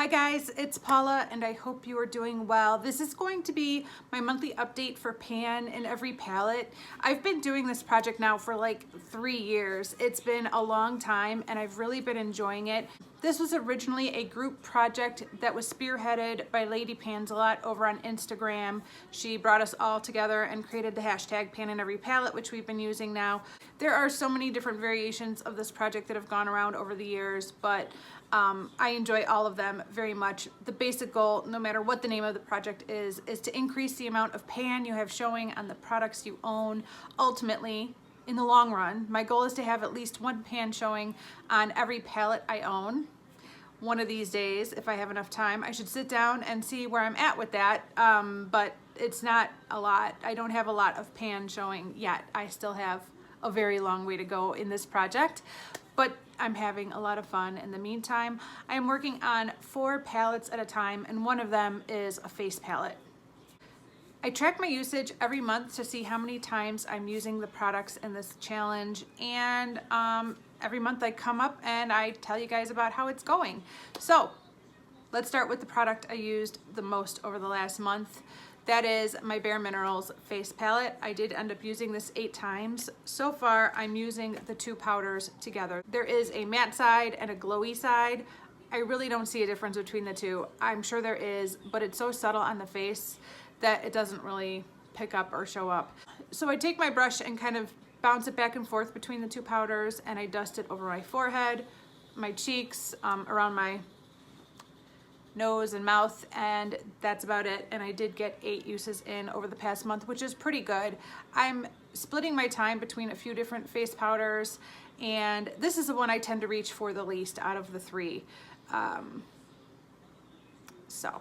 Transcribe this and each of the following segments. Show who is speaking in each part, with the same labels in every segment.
Speaker 1: Hi guys, it's Paula and I hope you are doing well. This is going to be my monthly update for pan in every palette. I've been doing this project now for like 3 years. It's been a long time and I've really been enjoying it. This was originally a group project that was spearheaded by Lady Pansalot over on Instagram. She brought us all together and created the hashtag pan in every palette, which we've been using now. There are so many different variations of this project that have gone around over the years, but I enjoy all of them very much. The basic goal, no matter what the name of the project is to increase the amount of pan you have showing on the products you own. Ultimately, in the long run, my goal is to have at least one pan showing on every palette I own. One of these days, if I have enough time, I should sit down and see where I'm at with that, but it's not a lot. I don't have a lot of pan showing yet. I still have a very long way to go in this project, but I'm having a lot of fun. In the meantime, I am working on 4 palettes at a time, and one of them is a face palette. I track my usage every month to see how many times I'm using the products in this challenge, and every month I come up and I tell you guys about how it's going. So let's start with the product I used the most over the last month. That is my Bare Minerals face palette. I did end up using this 8 times. So far, I'm using the 2 powders together. There is a matte side and a glowy side. I really don't see a difference between the two. I'm sure there is, but it's so subtle on the face that it doesn't really pick up or show up. So I take my brush and kind of bounce it back and forth between the 2 powders, and I dust it over my forehead, my cheeks, around my nose and mouth, and that's about it. And I did get 8 uses in over the past month, which is pretty good. I'm splitting my time between a few different face powders, and this is the one I tend to reach for the least out of the 3. So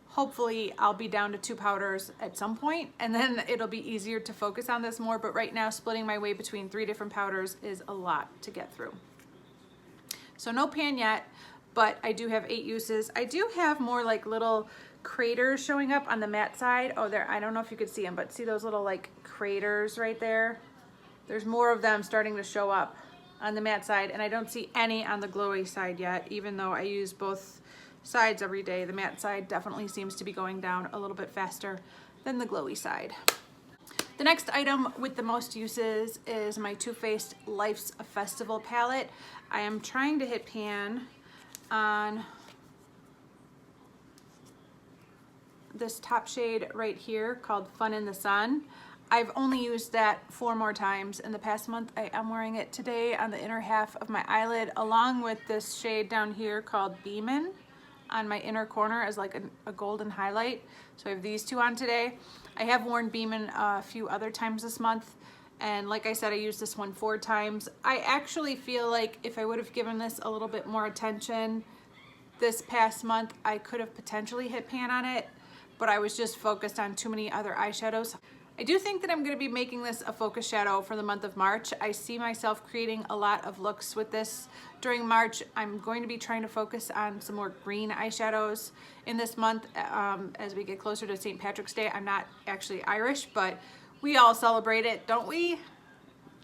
Speaker 1: hopefully I'll be down to 2 powders at some point, and then it'll be easier to focus on this more, but right now splitting my way between 3 different powders is a lot to get through. So no pan yet, but I do have 8 uses. I do have more like little craters showing up on the matte side. Oh, there, I don't know if you could see them, but see those little like craters right there? There's more of them starting to show up on the matte side, and I don't see any on the glowy side yet, even though I use both sides every day. The matte side definitely seems to be going down a little bit faster than the glowy side. The next item with the most uses is my Too Faced Life's a Festival palette. I am trying to hit pan on this top shade right here called Fun in the Sun. I've only used that 4 more times in the past month. I am wearing it today on the inner half of my eyelid, along with this shade down here called Beamin' on my inner corner as like a golden highlight. So I have these 2 on today. I have worn Beamin' a few other times this month, and like I said, I used this one 4 times. I actually feel like if I would have given this a little bit more attention this past month, I could have potentially hit pan on it, but I was just focused on too many other eyeshadows. I do think that I'm going to be making this a focus shadow for the month of March. I see myself creating a lot of looks with this during March. I'm going to be trying to focus on some more green eyeshadows in this month as we get closer to St. Patrick's Day. I'm not actually Irish, but we all celebrate it, don't we?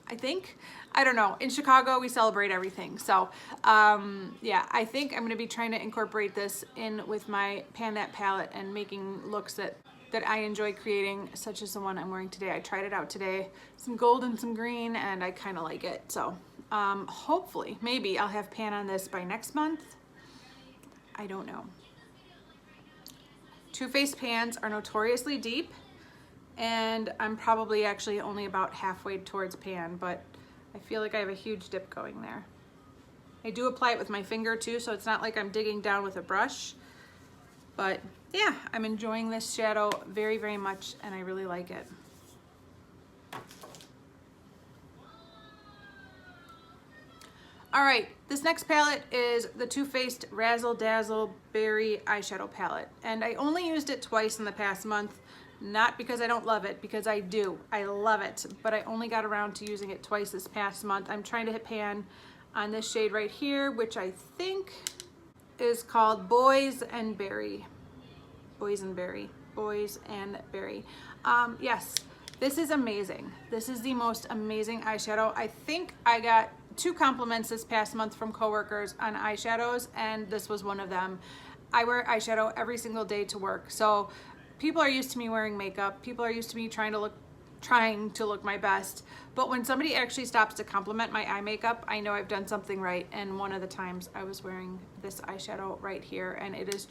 Speaker 1: I think. I don't know. In Chicago, we celebrate everything. So yeah, I think I'm going to be trying to incorporate this in with my Pan palette and making looks that I enjoy creating, such as the one I'm wearing today. I tried it out today. Some gold and some green, and I kind of like it. So hopefully, maybe I'll have pan on this by next month. I don't know. Too Faced pans are notoriously deep, and I'm probably actually only about halfway towards pan, but I feel like I have a huge dip going there. I do apply it with my finger too, so it's not like I'm digging down with a brush. But yeah, I'm enjoying this shadow very, very much, and I really like it. All right, this next palette is the Too Faced Razzle Dazzle Berry eyeshadow palette. And I only used it twice in the past month, not because I don't love it, because I do. I love it, but I only got around to using it twice this past month. I'm trying to hit pan on this shade right here, which I think is called Boys and Berry. Boys and Berry. Boys and Berry. Yes, this is amazing. This is the most amazing eyeshadow. I think I got 2 compliments this past month from coworkers on eyeshadows, and this was one of them. I wear eyeshadow every single day to work, so people are used to me wearing makeup. People are used to me trying to look my best. But when somebody actually stops to compliment my eye makeup, I know I've done something right. And one of the times I was wearing this eyeshadow right here, and it is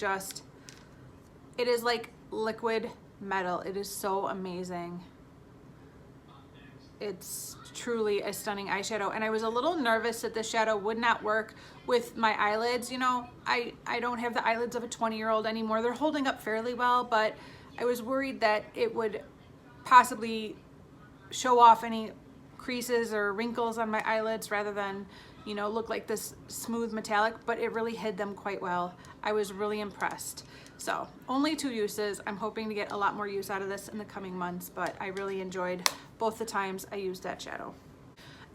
Speaker 1: like liquid metal. It is so amazing. It's truly a stunning eyeshadow, and I was a little nervous that this shadow would not work with my eyelids. You know, I don't have the eyelids of a 20-year-old anymore. They're holding up fairly well, but I was worried that it would possibly show off any creases or wrinkles on my eyelids rather than, you know, look like this smooth metallic, but it really hid them quite well. I was really impressed. So only 2 uses. I'm hoping to get a lot more use out of this in the coming months, but I really enjoyed both the times I used that shadow.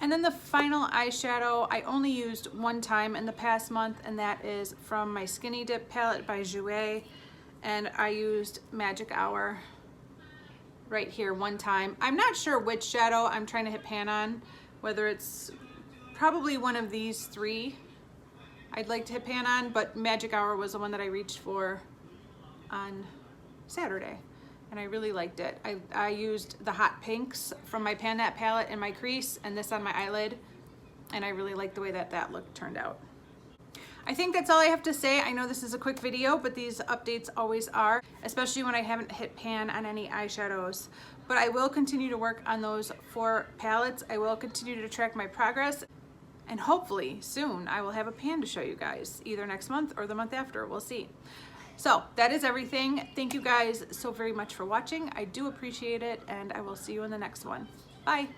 Speaker 1: And then the final eyeshadow I only used one time in the past month, and that is from my Skinny Dip palette by Jouer, and I used Magic Hour right here one time. I'm not sure which shadow I'm trying to hit pan on, whether it's probably one of these 3 I'd like to hit pan on, but Magic Hour was the one that I reached for on Saturday, and I really liked it. I used the hot pinks from my Pan That palette in my crease and this on my eyelid, and I really liked the way that look turned out. I think that's all I have to say. I know this is a quick video, but these updates always are, especially when I haven't hit pan on any eyeshadows. But I will continue to work on those 4 palettes. I will continue to track my progress, and hopefully soon I will have a pan to show you guys, either next month or the month after. We'll see. So that is everything. Thank you guys so very much for watching. I do appreciate it, and I will see you in the next one. Bye.